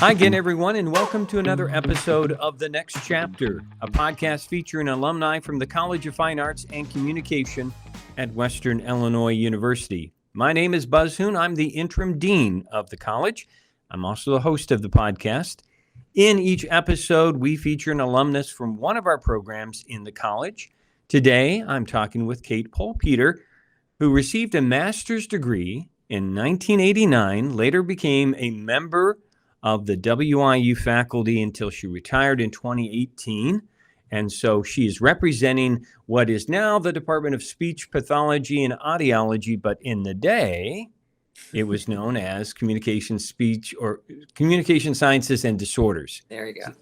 Hi again, everyone, and welcome to another episode of The Next Chapter, a podcast featuring alumni from the College of Fine Arts and Communication at Western Illinois University. My name is Buzz Hoon. I'm the interim dean of the college. I'm also the host of the podcast. In each episode, we feature an alumnus from one of our programs in the college. Today, I'm talking with Kate Pohlpeter, who received a master's degree in 1989, later became a member of the WIU faculty until she retired in 2018. And so she is representing what is now the Department of Speech Pathology and Audiology, but in the day, it was known as Communication Sciences and Disorders. There you go.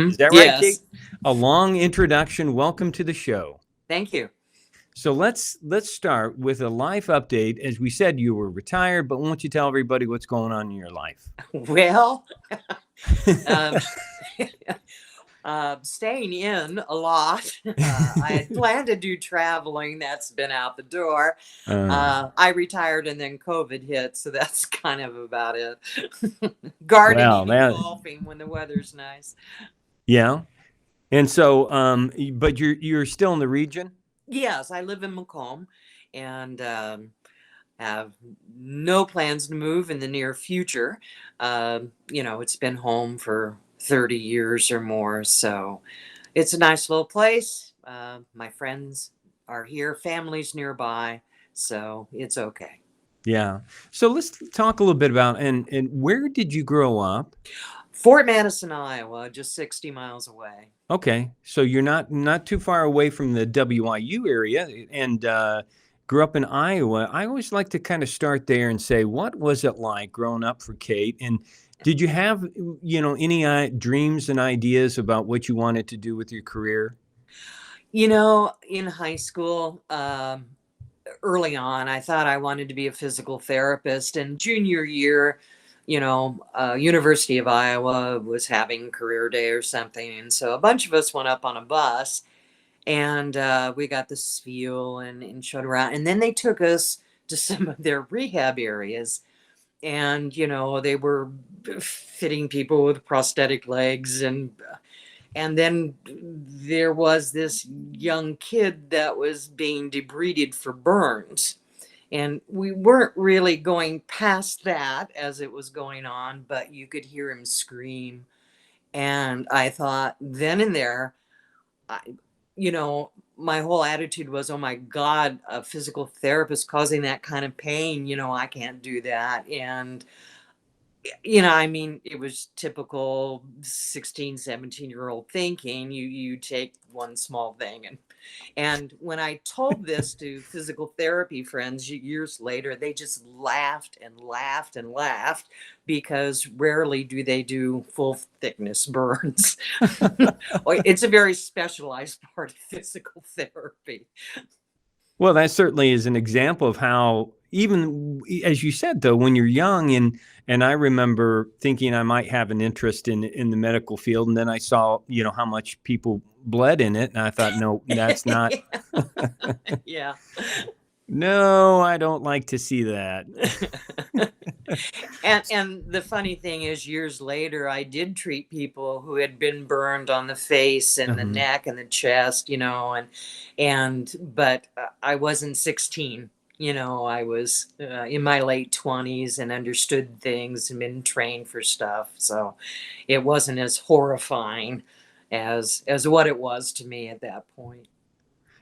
Is that right, Kate? A long introduction. Welcome to the show. Thank you. So let's start with a life update. As we said, you were retired, but why don't you tell everybody what's going on in your life? Well, staying in a lot. I had planned to do traveling. That's been out the door. I retired and then COVID hit, so that's kind of about it. Gardening and golfing when the weather's nice. Yeah. And so, but you're still in the region? Yes, I live in Macomb and have no plans to move in the near future. It's been home for 30 years or more, so it's a nice little place. My friends are here, family's nearby, so it's okay. Yeah. So let's talk a little bit about, and where did you grow up? Fort Madison, Iowa, just 60 miles away. Okay, so you're not too far away from the WIU area, and grew up in Iowa. I always like to kind of start there and say, what was it like growing up for Kate? And did you have, any dreams and ideas about what you wanted to do with your career? In high school, early on, I thought I wanted to be a physical therapist, and junior year, University of Iowa was having career day or something. And so a bunch of us went up on a bus and we got this feel and showed around. And then they took us to some of their rehab areas. And, they were fitting people with prosthetic legs. And then there was this young kid that was being debrided for burns. And we weren't really going past that as it was going on, but you could hear him scream. And I thought then and there, my whole attitude was, oh my God, a physical therapist causing that kind of pain, I can't do that. And, it was typical 16, 17-year-old thinking. You take one small thing. And when I told this to physical therapy friends years later, they just laughed and laughed and laughed because rarely do they do full thickness burns. It's a very specialized part of physical therapy. Well, that certainly is an example of how, even as you said, though, when you're young, and I remember thinking I might have an interest in the medical field, and then I saw, how much people bled in it, and I thought, no, that's not. Yeah. No, I don't like to see that. And the funny thing is, years later, I did treat people who had been burned on the face and the neck and the chest, but I wasn't 16. I was in my late 20s and understood things and been trained for stuff. So it wasn't as horrifying as what it was to me at that point.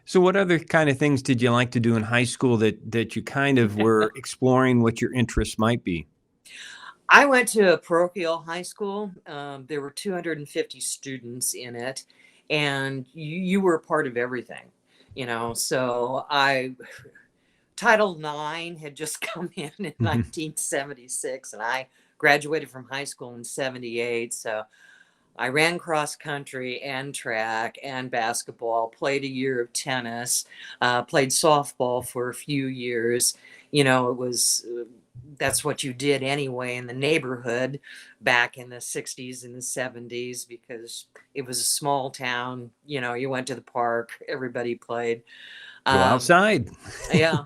So what other kind of things did you like to do in high school that you kind of were exploring what your interests might be? I went to a parochial high school. There were 250 students in it, and you were a part of everything, So Title IX had just come in 1976, and I graduated from high school in 78. So I ran cross country and track and basketball, played a year of tennis, played softball for a few years. That's what you did anyway in the neighborhood back in the 60s and the 70s, because it was a small town. You went to the park, everybody played. Go outside. Yeah.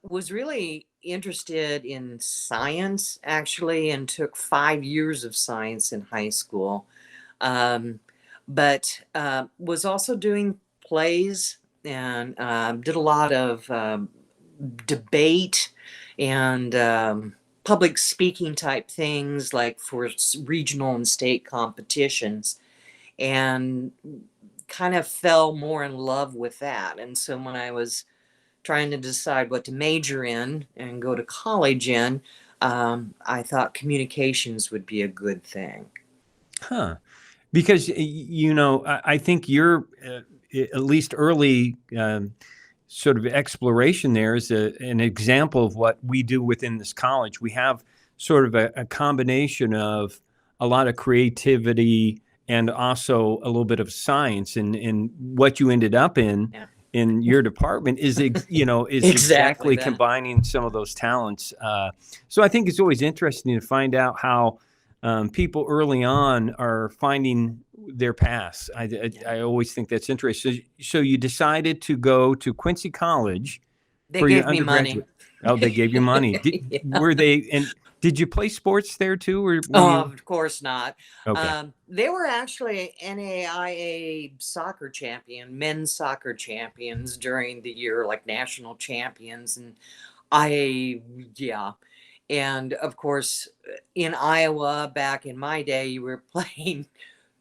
Was really interested in science actually, and took 5 years of science in high school. Um, but was also doing plays and did a lot of debate and public speaking type things, like for regional and state competitions, and kind of fell more in love with that. And so when I was trying to decide what to major in and go to college in, I thought communications would be a good thing. Huh. Because, I think your, at least early sort of exploration there is an example of what we do within this college. We have sort of a combination of a lot of creativity and also a little bit of science. And what you ended up Yeah. in your department is, is Exactly exactly that. combining some of those talents. So I think it's always interesting to find out how people early on are finding their paths. I always think that's interesting. So you decided to go to Quincy College They for your gave me money. undergraduate. Oh, they gave you money. Yeah. Were they, and did you play sports there too, or were Oh, you? of course not. Okay. They were actually NAIA soccer champion, men's soccer champions during the year, like national champions. And yeah. And of course, in Iowa, back in my day, you were playing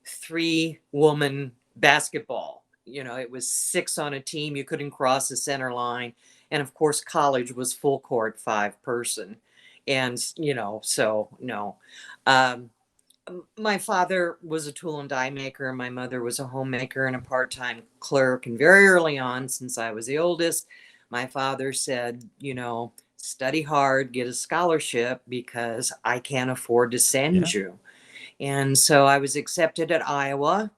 3-woman basketball. It was 6 on a team. You couldn't cross the center line. And of course, college was full court, 5-person. And, so no. Um, my father was a tool and die maker. My mother was a homemaker and a part-time clerk. And very early on, since I was the oldest, my father said, study hard, get a scholarship, because I can't afford to Yeah. send you. And so I was accepted at Iowa,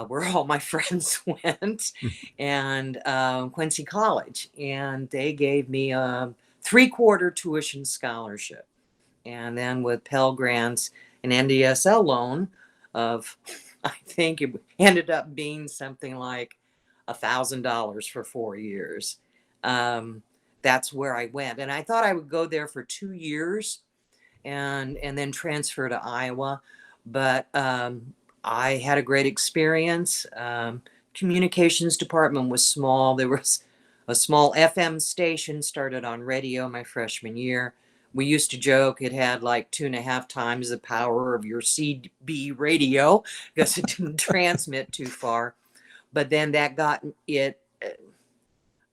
where all my friends went, and Quincy College. And they gave me a 3-quarter tuition scholarship. And then with Pell Grants, an NDSL loan of, I think it ended up being something like $1,000 for 4 years. That's where I went. And I thought I would go there for 2 years and then transfer to Iowa. But I had a great experience. Communications department was small. There was a small FM station, started on radio my freshman year. We used to joke it had like 2.5 times the power of your CB radio because it didn't transmit too far. But then that got it.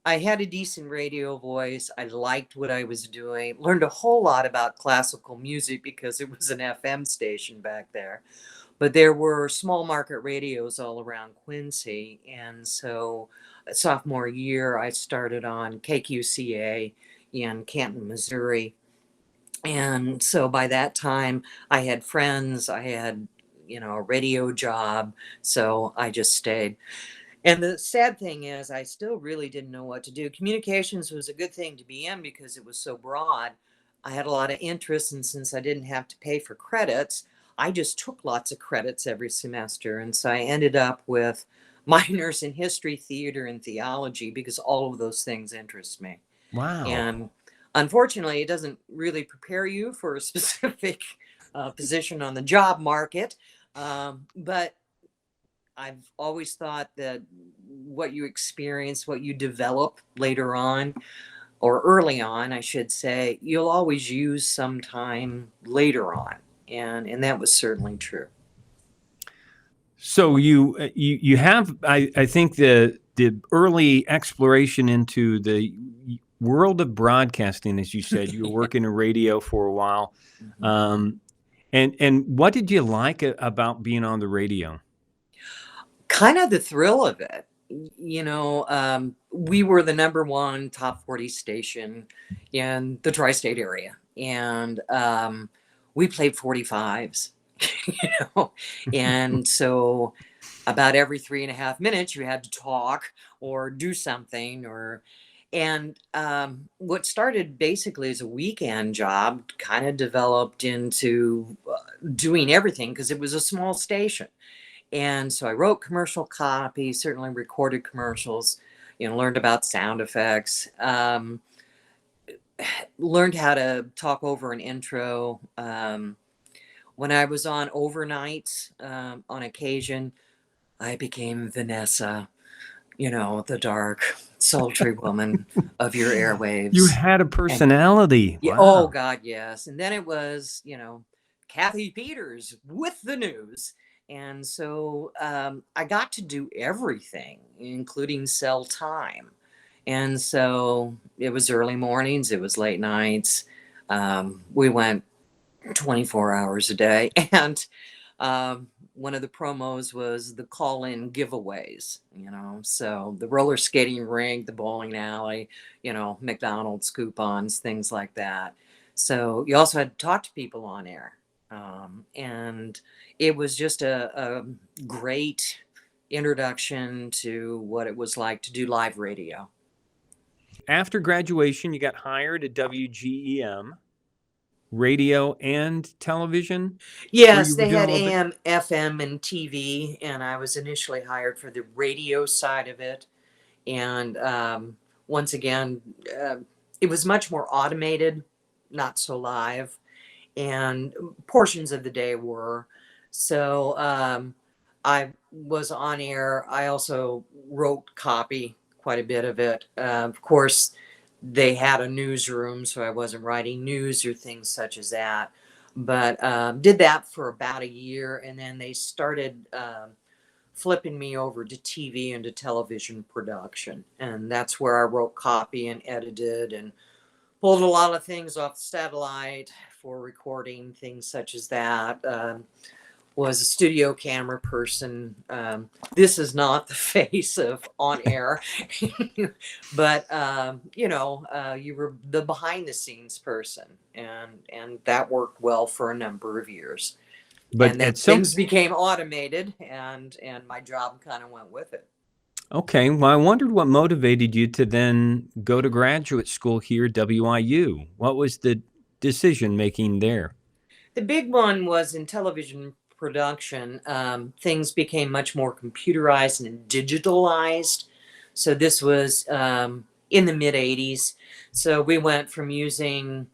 I had a decent radio voice. I liked what I was doing. Learned a whole lot about classical music because it was an FM station back there. But there were small market radios all around Quincy. And so sophomore year, I started on KQCA in Canton, Missouri. And so by that time, I had friends, I had, a radio job. So I just stayed. And the sad thing is, I still really didn't know what to do. Communications was a good thing to be in because it was so broad. I had a lot of interest, and since I didn't have to pay for credits, I just took lots of credits every semester. And so I ended up with minors in history, theater, and theology because all of those things interest me. Wow. And unfortunately, it doesn't really prepare you for a specific position on the job market. But I've always thought that what you experience, what you develop later on, or early on, I should say, you'll always use sometime later on. And that was certainly true. So you have, I think, the early exploration into the world of broadcasting, as you said. You were working in radio for a while. Mhm. And what did you like about being on the radio? Kind of the thrill of it. We were the number one top 40 station in the tri-state area. And we played 45s, you know. And so about every 3.5 minutes, you had to talk or do something. And what started basically as a weekend job kind of developed into doing everything because it was a small station. And so I wrote commercial copy, certainly recorded commercials, learned about sound effects. learned how to talk over an intro. When I was on overnights, on occasion, I became Vanessa, the dark, sultry woman of your You airwaves. had a And personality. yeah, oh Wow. God, yes. And then it was, Kathy Peters with the news. And so I got to do everything, including sell time. And so it was early mornings, it was late nights. We went 24 hours a day. And one of the promos was the call-in giveaways, so the roller skating rink, the bowling alley, McDonald's coupons, things like that. So you also had to talk to people on air. And it was just a great introduction to what it was like to do live radio. After graduation, you got hired at WGEM, radio and television, where Yes, you were they doing a had little bit. AM, FM, and TV, and I was initially hired for the radio side of it. And once again, uh, it was much more automated, not so live, and portions of the day were. So I was on air. I also wrote copy, quite a bit of it. Of course, they had a newsroom, so I wasn't writing news or things such as that. But did that for about a year, and then they started flipping me over to TV and to television production. And that's where I wrote copy and edited and pulled a lot of things off satellite for recording, things such as that. Was a studio camera person. This is not the face of on air, but you were the behind the scenes person, and that worked well for a number of years. But And then at some things became automated, and my job kind of went with it. Okay, well, I wondered what motivated you to then go to graduate school here at WIU. What was the decision making there? The big one was in television production. Things became much more computerized and digitalized. So this was in the mid 80s. So we went from using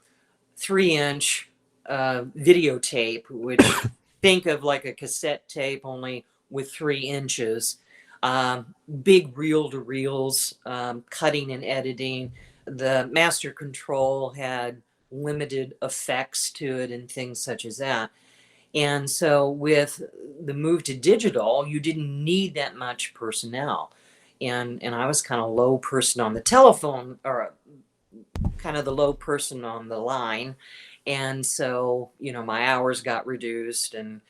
3-inch videotape, which think of like a cassette tape only with 3 inches, big reel to reels, cutting and editing. The master control had limited effects to it and things such as that. And so with the move to digital, you didn't need that much personnel. And I was kind of low person on the telephone, or kind of the low person on the line. And so, my hours got reduced. And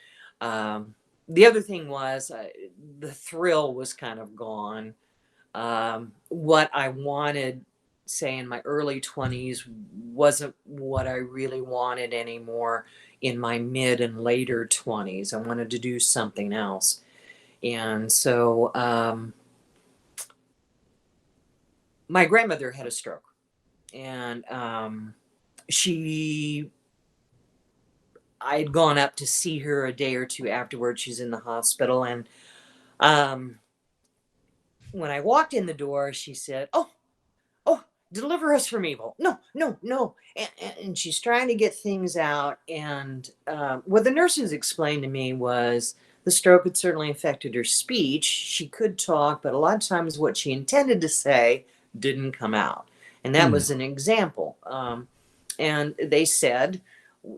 the other thing was the thrill was kind of gone. What I wanted, say, in my early 20s wasn't what I really wanted anymore in my mid and later 20s. I wanted to do something else. And so my grandmother had a stroke. And she I'd gone up to see her a day or two afterwards. She's in the hospital. And um, when I walked in the door, she said, "Oh, deliver us from evil. No, no, no." And she's trying to get things out. And what the nurses explained to me was the stroke had certainly affected her speech. She could talk, but a lot of times what she intended to say didn't come out. And that Hmm. was an example. And they said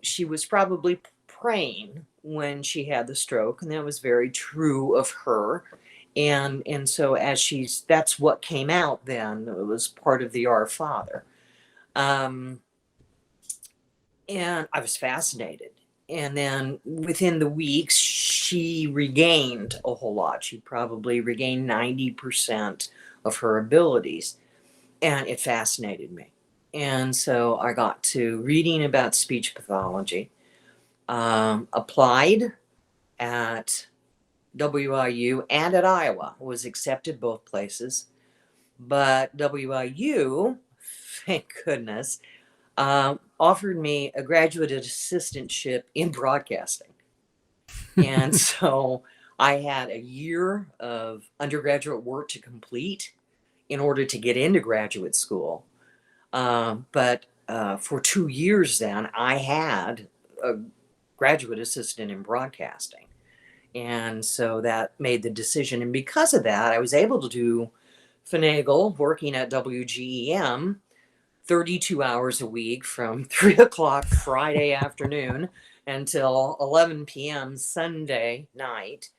she was probably praying when she had the stroke, and that was very true of her. And so that's what came out then. It was part of the Our Father. Um, and I was fascinated. And then within the weeks, she regained a whole lot. She probably regained 90% of her abilities. And it fascinated me. And so I got to reading about speech pathology, applied at WIU and at Iowa, was accepted both places. But WIU, thank goodness, offered me a graduate assistantship in broadcasting. And so I had a year of undergraduate work to complete in order to get into graduate school. But for 2 years then, I had a graduate assistant in broadcasting. And so that made the decision. And because of that, I was able to finagle working at WGEM 32 hours a week from 3 o'clock Friday afternoon until 11 p.m. Sunday night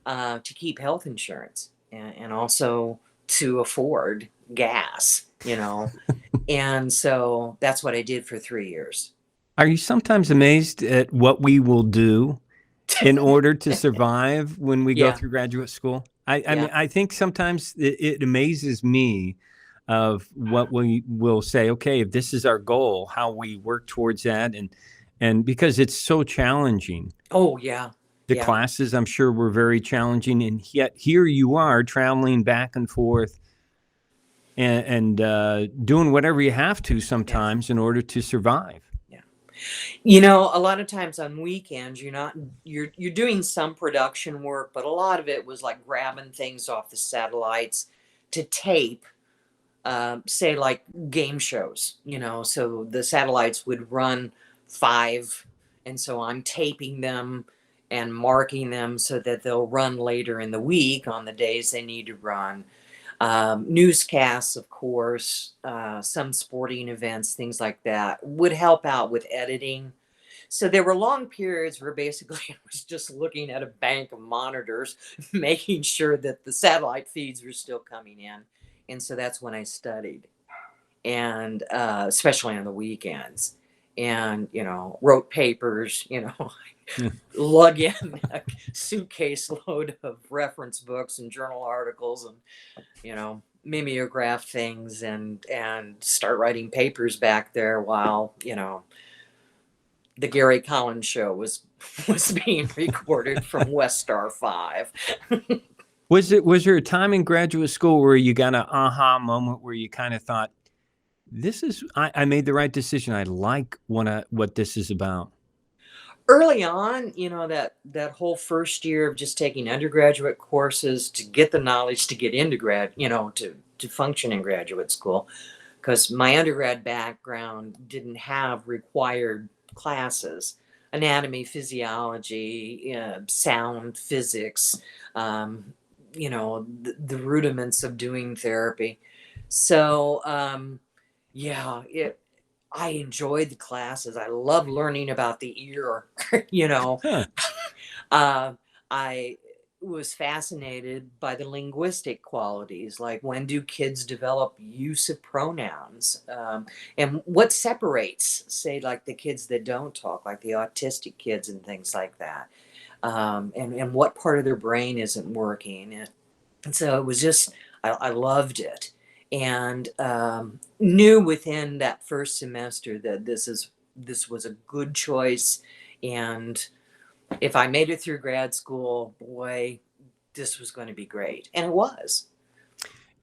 to keep health insurance and also to afford gas, And so that's what I did for 3 years. Are you sometimes amazed at what we will do in order to survive when we go Yeah, through graduate school? I yeah, mean, I think sometimes it amazes me of what we will say, okay, if this is our goal, how we work towards that. And because it's so challenging. oh yeah, The yeah, classes, I'm sure, were very challenging. And yet here you are traveling back and forth and doing whatever you have to yeah, sometimes in order to survive. yeah. A lot of times on weekends, you're doing some production work, but a lot of it was like grabbing things off the satellites to tape, say like game shows, so the satellites would run five, and so I'm taping them and marking them so that they'll run later in the week on the days they need to run. Newscasts, of course, some sporting events, things like that would help out with editing. So there were long periods where basically I was just looking at a bank of monitors, making sure that the satellite feeds were still coming in. And so that's when I studied, and especially on the weekends, and wrote papers. Lug in a suitcase load of reference books and journal articles, and mimeograph things, and start writing papers back there while the Gary Collins show was being recorded from West Star 5. Was there a time in graduate school where you got an aha moment where you kind of thought, I made the right decision. I like what this is about. Early on, that whole first year of just taking undergraduate courses to get the knowledge to get into to function in graduate school, because my undergrad background didn't have required classes: anatomy, physiology, sound, physics, the rudiments of doing therapy. So, yeah, I enjoyed the classes. I love learning about the ear. you know, Huh. uh, I was fascinated by the linguistic qualities, like when do kids develop use of pronouns, and what separates, say, like the kids that don't talk, like the autistic kids and things like that, and what part of their brain isn't working. And so it was just, I loved it, and knew within that first semester that this was a good choice, and if I made it through grad school, boy, this was going to be great. And it was.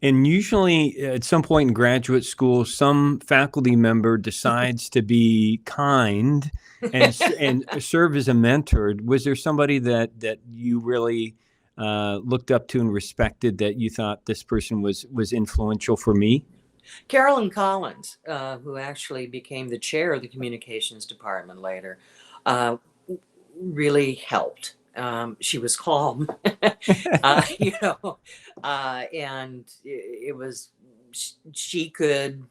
And usually at some point in graduate school, some faculty member decides to be kind and serve as a mentor. Was there somebody that you really looked up to and respected, that you thought this person was influential for me? Carolyn Collins, who actually became the chair of the communications department later, uh, really helped. She was calm, and it was, she could,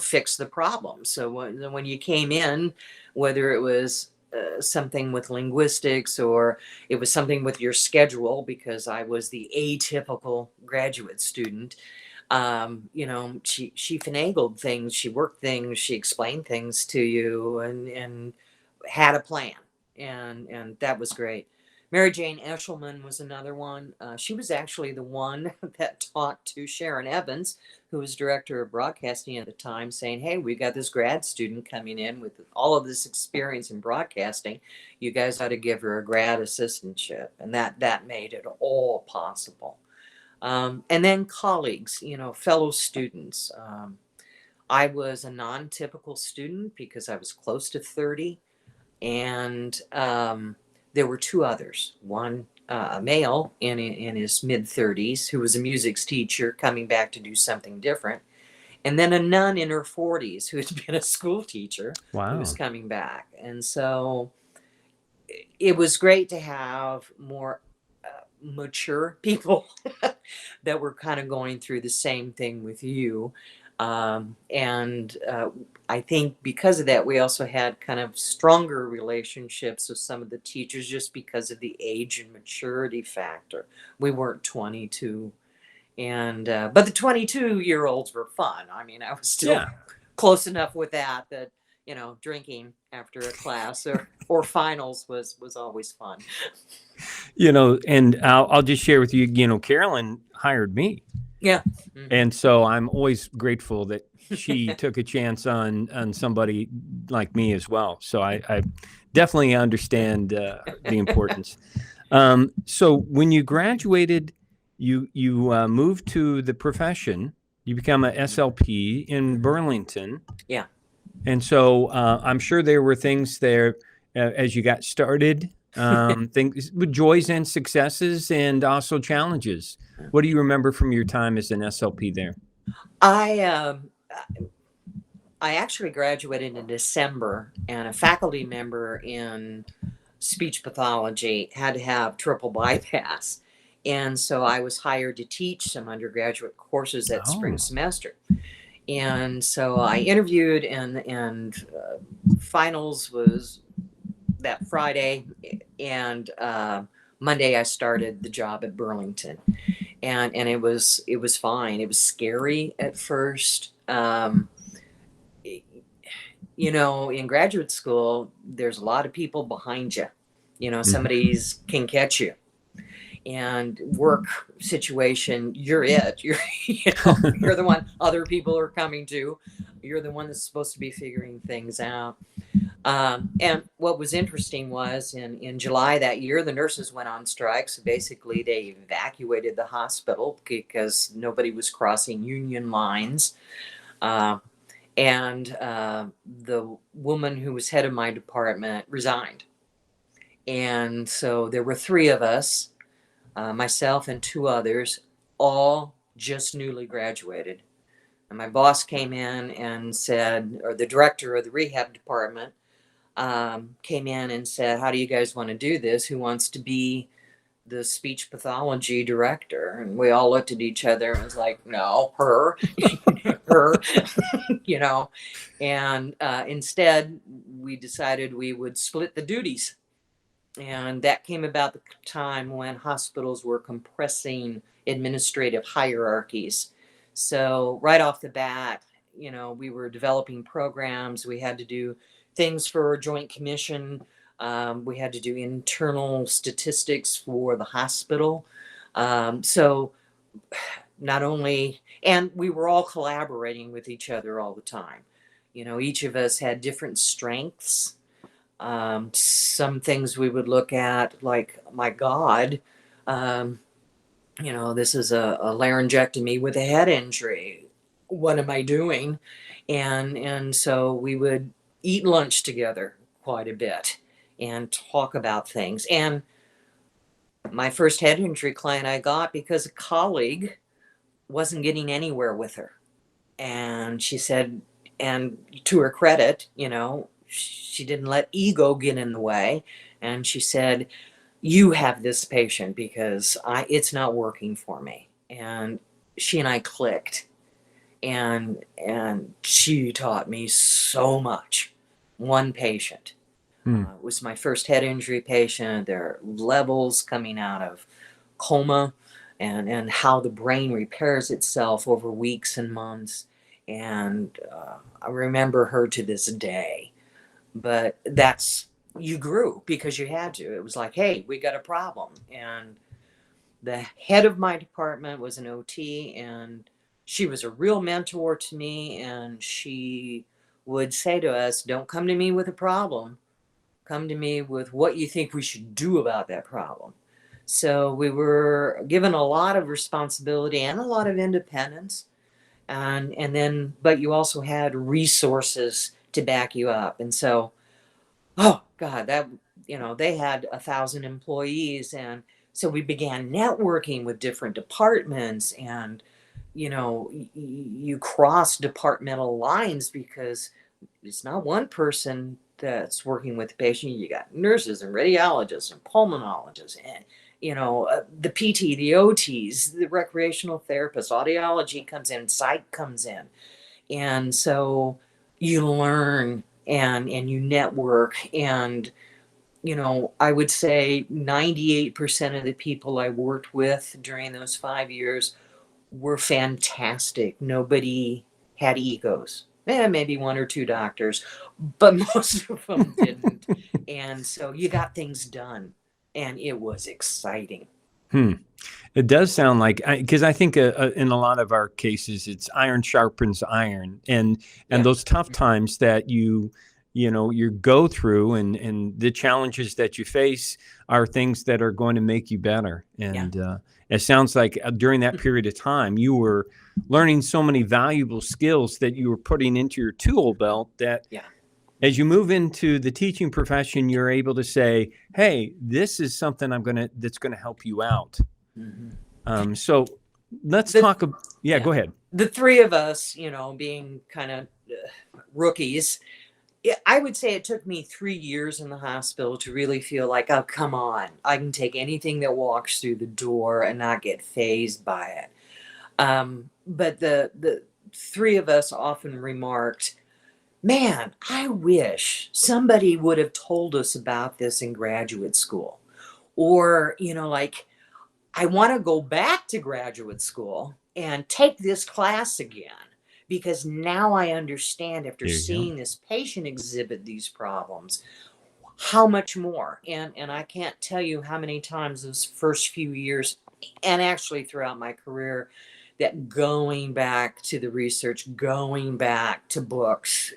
fix the problem. So when you came in, whether it was something with linguistics or it was something with your schedule, because I was the atypical graduate student, she finagled things, she worked things, she explained things to you, and had a plan, and that was great. Mary Jane Eshelman was another one. She was actually the one that talked to Sharon Evans, who was director of broadcasting at the time, saying, "Hey, we got this grad student coming in with all of this experience in broadcasting. You guys ought to give her a grad assistantship," and that made it all possible. And then colleagues, fellow students. I was a non-typical student because I was close to 30, and there were two others. One, a male in his mid 30s, who was a music teacher coming back to do something different, and then a nun in her 40s who had been a school teacher who Wow. was coming back. And so it was great to have more mature people that were kind of going through the same thing with you. And I think because of that, we also had kind of stronger relationships with some of the teachers just because of the age and maturity factor. We weren't 22. And but the 22-year-olds were fun. I mean, I was still Yeah. close enough with that drinking after a class or finals was always fun. And I'll just share with you, Carolyn hired me. Yeah. Mm-hmm. And so I'm always grateful that she took a chance on somebody like me as well. So I definitely understand the importance. So when you graduated, you moved to the profession. You become a SLP in Burlington. Yeah. And so I'm sure there were things there as you got started, things with joys and successes and also challenges. What do you remember from your time as an SLP there? I actually graduated in December, and a faculty member in speech pathology had to have triple bypass. And so I was hired to teach some undergraduate courses that spring semester. And so I interviewed, and finals was that Friday, and Monday I started the job at Burlington, and it was fine. It was scary at first. In graduate school, there's a lot of people behind you. Somebody's can catch you. And work situation, you're it. You're you're the one other people are coming to. You're the one that's supposed to be figuring things out. And what was interesting was in July that year, the nurses went on strike. So basically, they evacuated the hospital because nobody was crossing union lines. And the woman who was head of my department resigned. And so there were three of us, myself and two others, all just newly graduated. And my boss came in and said, or the director of the rehab department came in and said, "How do you guys want to do this? Who wants to be the speech pathology director?" And we all looked at each other and was like, "No, her," her, And instead, we decided we would split the duties. And that came about the time when hospitals were compressing administrative hierarchies. So right off the bat, we were developing programs. We had to do things for a joint commission. We had to do internal statistics for the hospital. So not only, and we were all collaborating with each other all the time. Each of us had different strengths. Some things we would look at like, my God, this is a laryngectomy with a head injury. What am I doing? And so we would eat lunch together quite a bit and talk about things. And my first head injury client I got because a colleague wasn't getting anywhere with her. And she said, and to her credit, she didn't let ego get in the way. And she said, "You have this patient because it's not working for me." And she and I clicked. And she taught me so much. One patient. It was my first head injury patient. There are levels coming out of coma and how the brain repairs itself over weeks and months. And I remember her to this day. But you grew because you had to. It was like, hey, we got a problem. And the head of my department was an OT, and she was a real mentor to me. And she would say to us, "Don't come to me with a problem. Come to me with what you think we should do about that problem." So we were given a lot of responsibility and a lot of independence. And then, but you also had resources to back you up. And so, oh God, they had 1,000 employees. And so we began networking with different departments and you cross departmental lines because it's not one person that's working with the patient. You got nurses and radiologists and pulmonologists and, the PT, the OTs, the recreational therapists, audiology comes in, psych comes in. And so you learn and you network. And, I would say 98% of the people I worked with during those 5 years were fantastic. Nobody had egos. Maybe one or two doctors, but most of them didn't. And so you got things done, and it was exciting. It does sound like, because I think in a lot of our cases, it's iron sharpens iron, and Yeah. those tough times that you go through, and the challenges that you face are things that are going to make you better. And it sounds like during that period of time, you were learning so many valuable skills that you were putting into your tool belt that as you move into the teaching profession, you're able to say, hey, this is something that's going to help you out. So let's talk. Go ahead. The three of us, being kind of rookies, I would say it took me 3 years in the hospital to really feel like, oh, come on, I can take anything that walks through the door and not get fazed by it. But the three of us often remarked, man, I wish somebody would have told us about this in graduate school. Or, like, I want to go back to graduate school and take this class again, because now I understand, after seeing this patient exhibit these problems, how much more. And I can't tell you how many times those first few years, and actually throughout my career, that going back to the research, going back to books,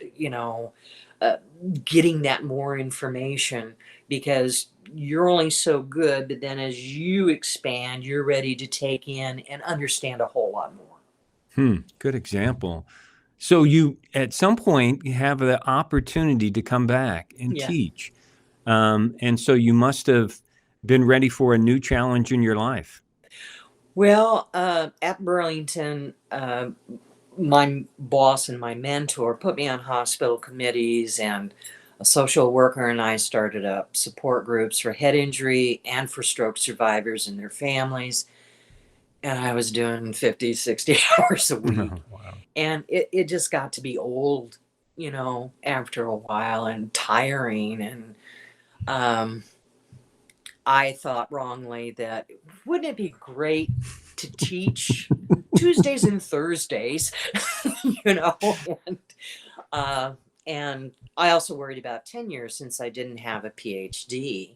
getting that more information, because you're only so good, but then as you expand, you're ready to take in and understand a whole lot more. Good example. So you, at some point, you have the opportunity to come back and teach. And so you must have been ready for a new challenge in your life. Well, at Burlington, my boss and my mentor put me on hospital committees, and a social worker and I started up support groups for head injury and for stroke survivors and their families. And I was doing 50, 60 hours a week. Wow. And it just got to be old, after a while, and tiring. And I thought wrongly that, wouldn't it be great to teach Tuesdays and Thursdays, and I also worried about tenure since I didn't have a PhD.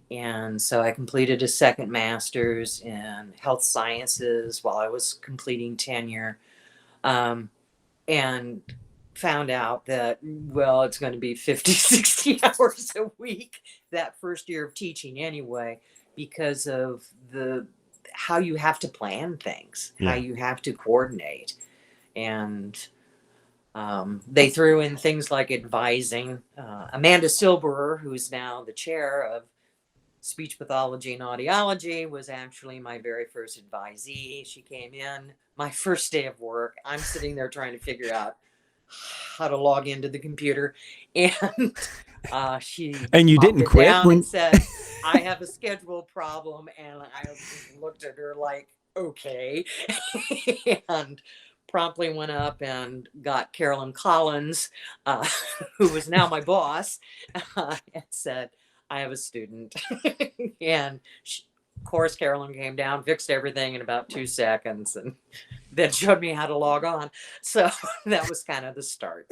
And so I completed a second master's in health sciences while I was completing tenure, and found out that, well, it's going to be 50, 60 hours a week that first year of teaching anyway, because of how you have to plan things, how you have to coordinate. And they threw in things like advising. Amanda Silberer, who's now the chair of speech pathology and audiology, was actually my very first advisee. She came in my first day of work. I'm sitting there trying to figure out how to log into the computer, and she and you didn't quit down and said, I have a schedule problem. And I looked at her like, okay, and promptly went up and got Carolyn Collins, who was now my boss, and said, I have a student. And of course, Carolyn came down, fixed everything in about 2 seconds, and then showed me how to log on. So that was kind of the start.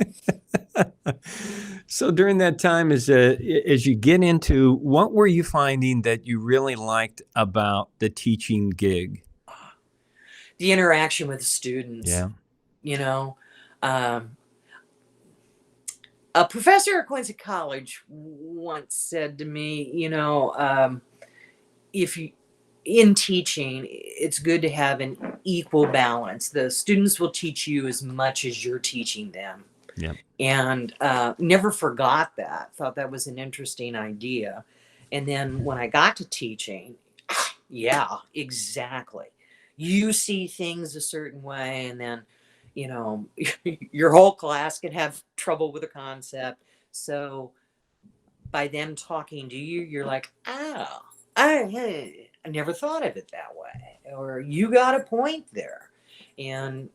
So during that time, as you get into, what were you finding that you really liked about the teaching gig? The interaction with the students. A professor at Quincy College once said to me, if you, in teaching, it's good to have an equal balance. The students will teach you as much as you're teaching them. And never forgot that. Thought that was an interesting idea. And then when I got to teaching, yeah, exactly. you see things a certain way, and then, you know, your whole class can have trouble with a concept. So by them talking to you, you're like, oh, I never thought of it that way, or you got a point there. And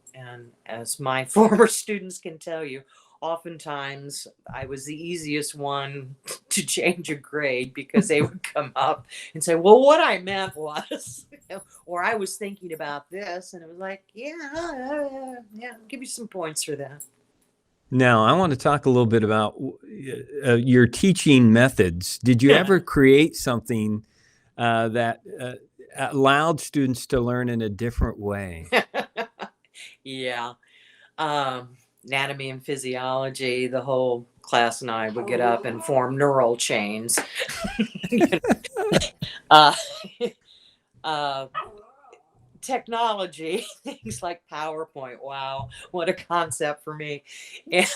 as my former students can tell you, oftentimes I was the easiest one to change a grade, because they would come up and say, well, what I meant was, or I was thinking about this, and it was like, yeah, I'll give you some points for that. Now, I want to talk a little bit about your teaching methods. Did you ever create something that allowed students to learn in a different way? Yeah. Anatomy and physiology, the whole class and I would get up and form neural chains. uh, uh, Technology, things like PowerPoint. Wow, what a concept for me. And,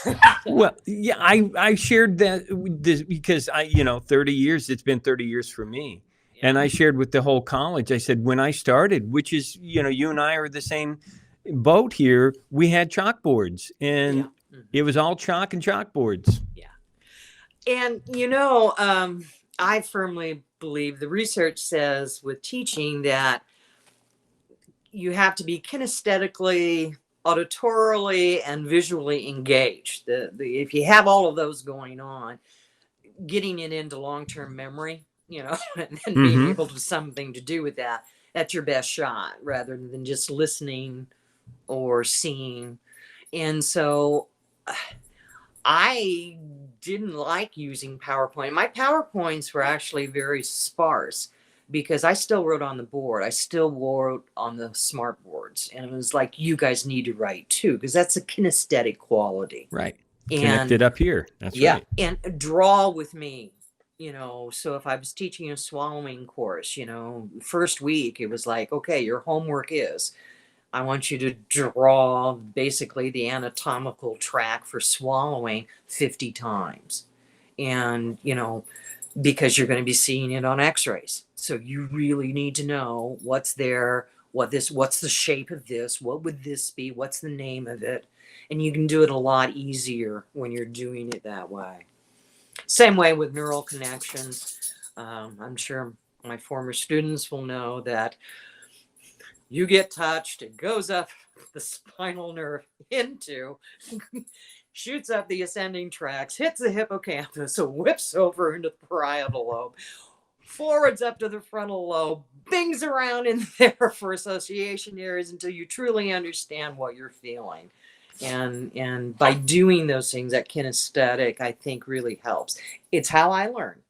Well, yeah, I shared that this because 30 years, it's been 30 years for me. And I shared with the whole college, I said, when I started, which is, you and I are the same boat here, we had chalkboards, and it was all chalk and chalkboards. Yeah. And, I firmly believe the research says with teaching that you have to be kinesthetically, auditorily, and visually engaged. If you have all of those going on, getting it into long-term memory, and then being able to something to do with that, that's your best shot, rather than just listening or seeing. And so I didn't like using PowerPoint. My PowerPoints were actually very sparse, because I still wrote on the board. I still wrote on the smart boards. And it was like, you guys need to write too, because that's a kinesthetic quality. Right. Connected up here. That's right. And draw with me. So if I was teaching a swallowing course, first week, it was like, okay, your homework is, I want you to draw basically the anatomical tract for swallowing 50 times. And, because you're going to be seeing it on x-rays. So you really need to know what's there, what's the shape of this, what would this be, what's the name of it. And you can do it a lot easier when you're doing it that way. Same way with neural connections. I'm sure my former students will know that you get touched, it goes up the spinal nerve into, shoots up the ascending tracts, hits the hippocampus, so whips over into the parietal lobe, forwards up to the frontal lobe, bings around in there for association areas until you truly understand what you're feeling. And by doing those things, that kinesthetic, I think, really helps. It's how I learn.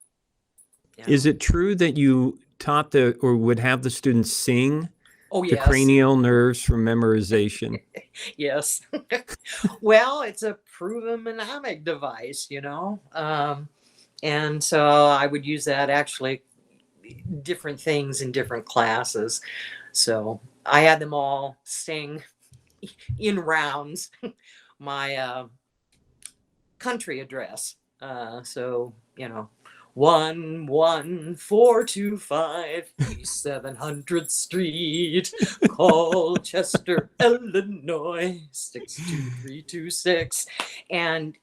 Is it true that you taught or would have the students sing? Oh, the cranial nerves for memorization? Yes. Well, it's a proven mnemonic device, and so I would use that, actually, different things in different classes. So I had them all sing in rounds my country address. So 11425 East 700th Street, Colchester, Illinois 62326. And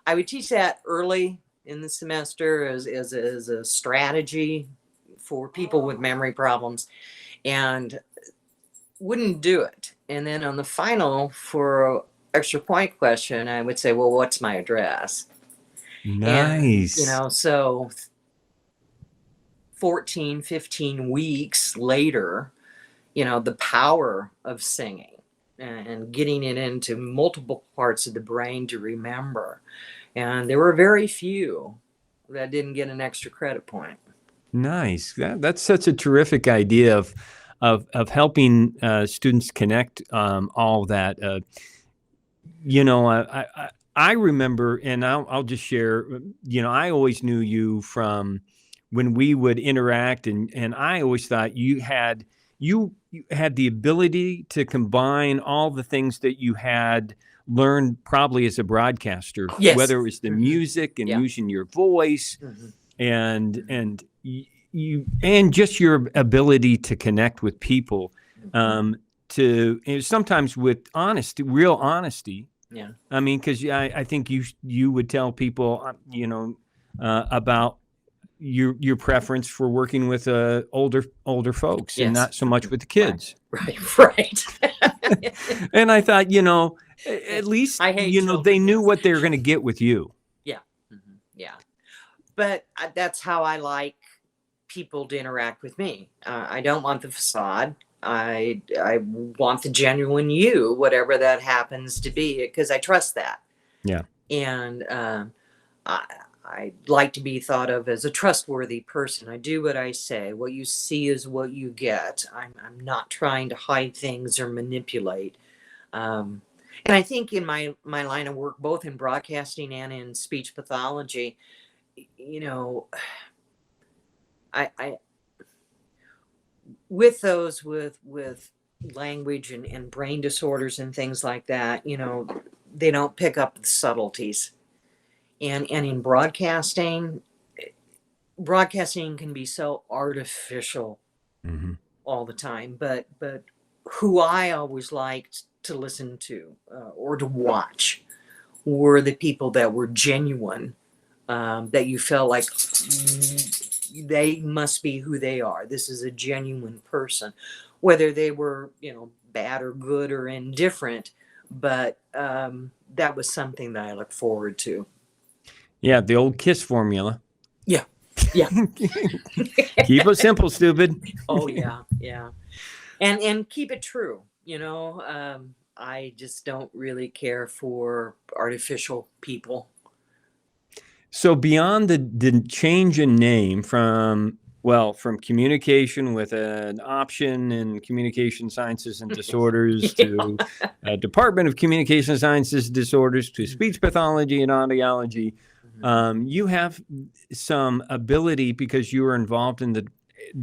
I would teach that early in the semester as a strategy for people with memory problems, and wouldn't do it. And then on the final, for extra point question, I would say, well, what's my address? Nice. And, so 14, 15 weeks later, the power of singing and getting it into multiple parts of the brain to remember. And there were very few that didn't get an extra credit point. Nice. That's such a terrific idea of helping students connect all that. I remember, and I'll just share, I always knew you from when we would interact, and I always thought you had the ability to combine all the things that you had learned probably as a broadcaster, whether it was the music and using your voice, and just your ability to connect with people. to sometimes with honesty, real honesty. Yeah. I mean, because I think you would tell people, about your preference for working with older folks and Yes. not so much with the kids. Right. And I thought, at least I hate children. they knew what they were going to get with you. Yeah. Yeah. But that's how I like people to interact with me. I don't want the facade. I want the genuine you, whatever that happens to be, because I trust that. Yeah. And I like to be thought of as a trustworthy person. I do what I say. What you see is what you get. I'm not trying to hide things or manipulate. And I think in my line of work, both in broadcasting and in speech pathology, I with those with language and brain disorders and things like that, they don't pick up the subtleties. And in broadcasting can be so artificial all the time. But who I always liked to listen to or to watch were the people that were genuine, that you felt like they must be who they are. This is a genuine person, whether they were, bad or good or indifferent. But that was something that I look forward to. Yeah, the old KISS formula. Yeah. Yeah. Keep it simple, stupid. Oh yeah, yeah. And keep it true. I just don't really care for artificial people. So beyond the change in name from communication with an option in communication sciences and disorders to Department of Communication Sciences Disorders to speech pathology and audiology, you have some ability because you were involved in the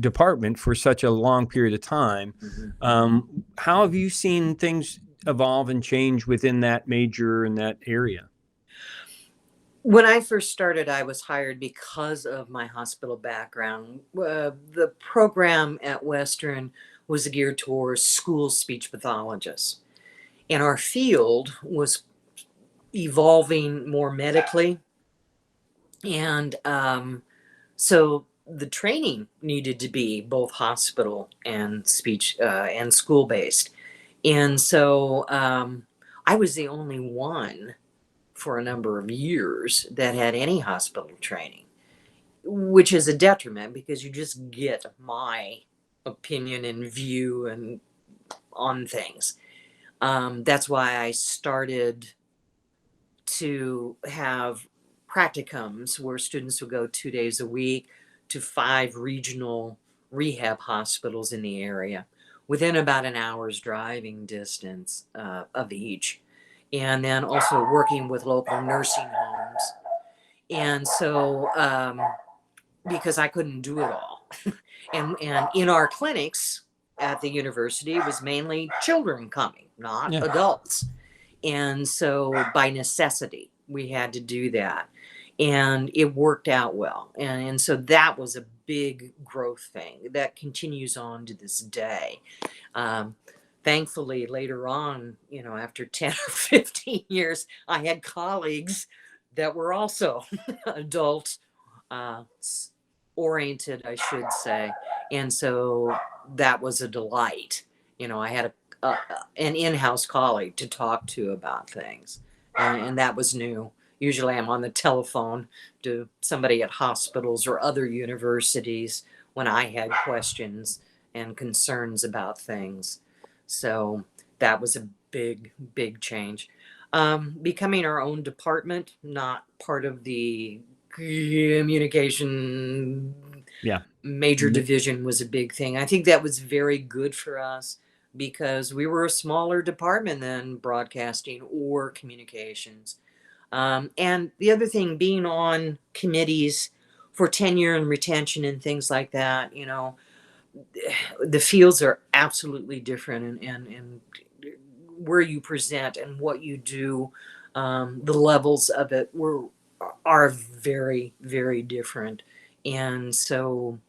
department for such a long period of time. How have you seen things evolve and change within that major in that area? When I first started, I was hired because of my hospital background. The program at Western was geared towards school speech pathologists, and our field was evolving more medically. And so the training needed to be both hospital and speech and school based. And so I was the only one for a number of years that had any hospital training, which is a detriment because you just get my opinion and view and on things. That's why I started to have practicums where students would go 2 days a week to 5 regional rehab hospitals in the area within about an hour's driving distance of each. And then also working with local nursing homes. And so, because I couldn't do it all. and in our clinics at the university, it was mainly children coming, not adults. And so by necessity, we had to do that. And it worked out well. And so that was a big growth thing that continues on to this day. Thankfully, later on, after 10 or 15 years, I had colleagues that were also adult oriented, I should say. And so that was a delight. I had an in-house colleague to talk to about things. And that was new. Usually I'm on the telephone to somebody at hospitals or other universities when I had questions and concerns about things. So that was a big, big change. Becoming our own department, not part of the communication major division, was a big thing. I think that was very good for us because we were a smaller department than broadcasting or communications. And the other thing, being on committees for tenure and retention and things like that, the fields are absolutely different, and where you present and what you do, the levels of it are very, very different. And so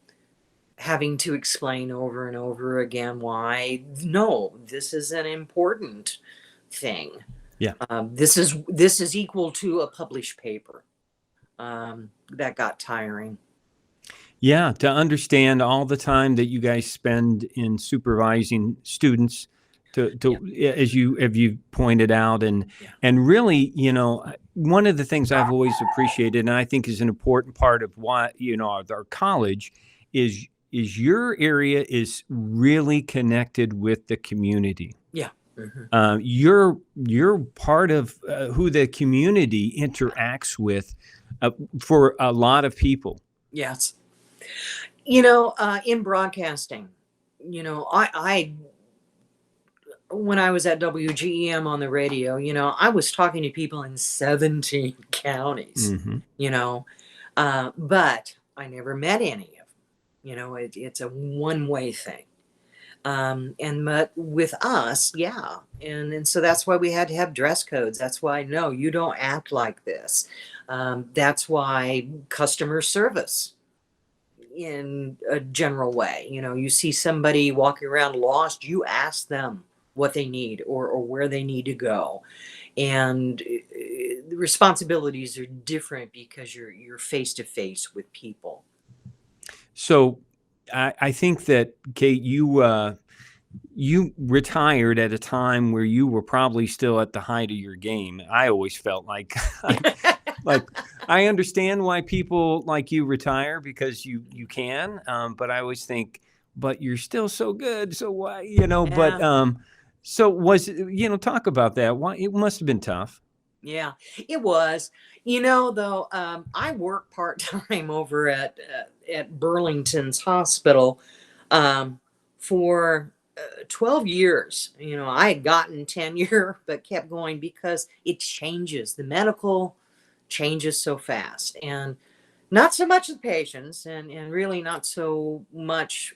having to explain over and over again why, no, this is an important thing. Yeah. This is equal to a published paper. That got tiring. Yeah, to understand all the time that you guys spend in supervising students, as you pointed out, and Yeah. really, one of the things I've always appreciated, and I think is an important part of why our college is your area is really connected with the community. Yeah. Mm-hmm. You're part of who the community interacts with for a lot of people. Yes. In broadcasting, I when I was at WGEM on the radio, I was talking to people in 17 counties, but I never met any of them. It's a one-way thing. But with us, yeah. And so that's why we had to have dress codes. That's why, no, you don't act like this. That's why customer service in a general way, you see somebody walking around lost, you ask them what they need or where they need to go. And the responsibilities are different because you're face to face with people. So I think that, Kate, you retired at a time where you were probably still at the height of your game. I always felt like I understand why people like you retire, because you can, but I always think, but you're still so good. So why, but so was it, talk about that. Why it must have been tough. Yeah, it was. Though, I work part-time over at Burlington's hospital for 12 years. I had gotten tenure, but kept going because it changes. The medical changes so fast, and not so much the patients, and really not so much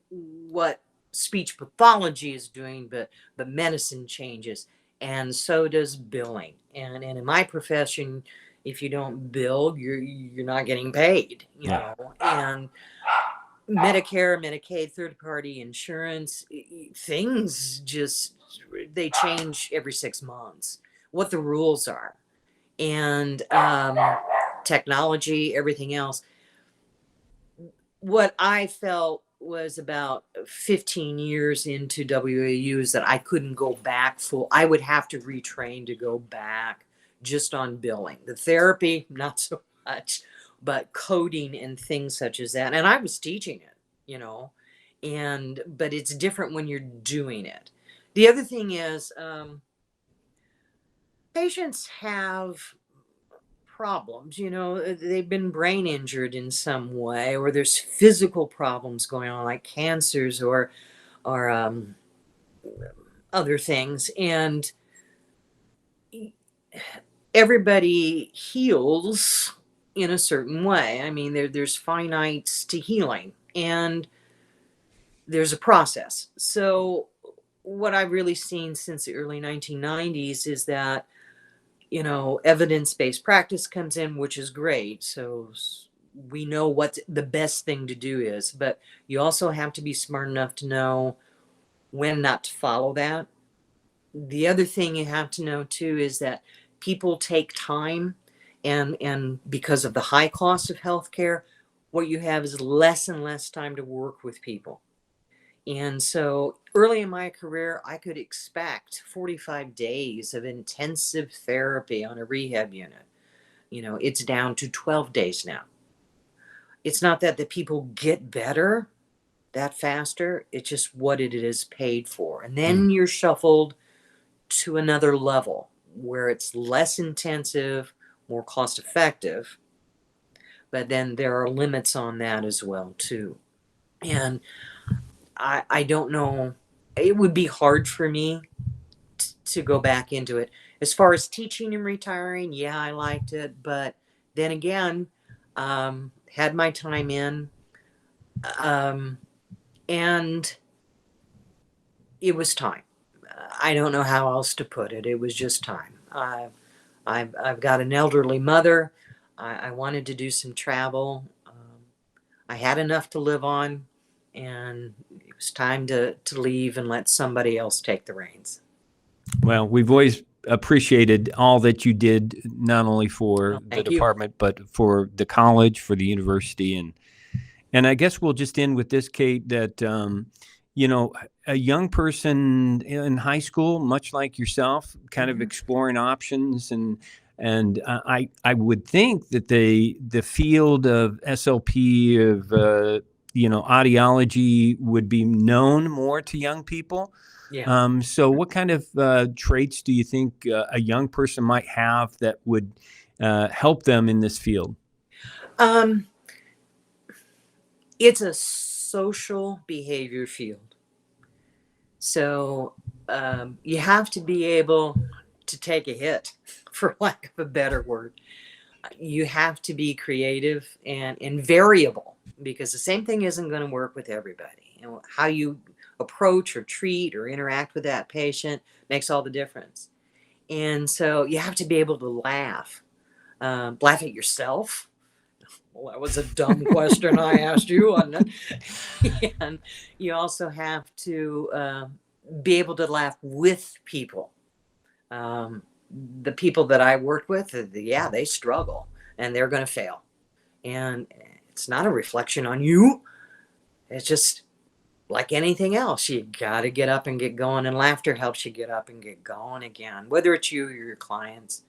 what speech pathology is doing, but medicine changes, and so does billing. And in my profession, if you don't bill, you're not getting paid. And Medicare, Medicaid, third party insurance, things just they change every 6 months. What the rules are, and technology, everything else. What I felt was about 15 years into WAU is that I couldn't go back full. I would have to retrain to go back just on billing. The therapy, not so much, but coding and things such as that. And I was teaching it, but it's different when you're doing it. The other thing is, patients have problems. They've been brain injured in some way, or there's physical problems going on, like cancers or other things. And everybody heals in a certain way. I mean, there's finites to healing, and there's a process. So what I've really seen since the early 1990s is that evidence-based practice comes in, which is great. So we know what the best thing to do is, but you also have to be smart enough to know when not to follow that. The other thing you have to know too is that people take time, and because of the high cost of healthcare, what you have is less and less time to work with people. And so early in my career, I could expect 45 days of intensive therapy on a rehab unit. It's down to 12 days now. It's not that the people get better that faster. It's just what it is paid for. And then you're shuffled to another level where it's less intensive, more cost effective. But then there are limits on that as well, too. And I don't know. It would be hard for me to go back into it. As far as teaching and retiring, yeah, I liked it. But then again, had my time in, and it was time. I don't know how else to put it. It was just time. I've got an elderly mother. I wanted to do some travel. I had enough to live on, and it was time to leave and let somebody else take the reins. Well, we've always appreciated all that you did, not only for Well, the thank you. department, but for the college, for the university. And I guess we'll just end with this, Kate, that, a young person in high school, much like yourself, kind of exploring options, and I would think that the field of SLP, of audiology, would be known more to young people. Yeah. So what kind of traits do you think a young person might have that would help them in this field? Um, it's a social behavior field. So you have to be able to take a hit, for lack of a better word. You have to be creative and variable, because the same thing isn't going to work with everybody. How you approach or treat or interact with that patient makes all the difference. And so you have to be able to laugh at yourself. Well, that was a dumb question I asked you, wasn't it? And you also have to be able to laugh with people. The people that I worked with, they struggle and they're going to fail. And it's not a reflection on you. It's just like anything else. You got to get up and get going, and laughter helps you get up and get going again, whether it's you or your clients.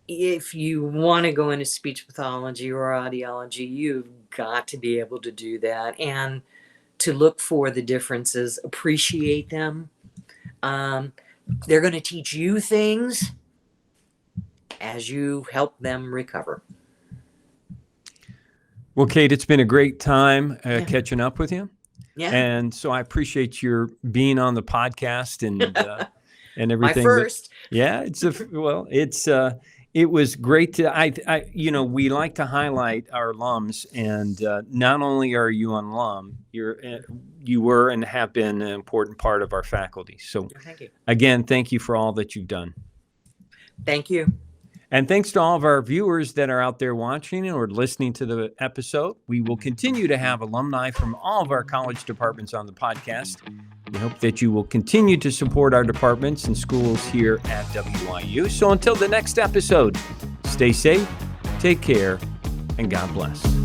If you want to go into speech pathology or audiology, you've got to be able to do that and to look for the differences, appreciate them. They're going to teach you things as you help them recover. Well, Kate, it's been a great time catching up with you. Yeah. And so I appreciate your being on the podcast and everything. My first. It was great to, we like to highlight our alums, and not only are you an alum, you were and have been an important part of our faculty. So Thank you. Again, thank you for all that you've done. Thank you. And thanks to all of our viewers that are out there watching or listening to the episode. We will continue to have alumni from all of our college departments on the podcast. We hope that you will continue to support our departments and schools here at WIU. So until the next episode, stay safe, take care, and God bless.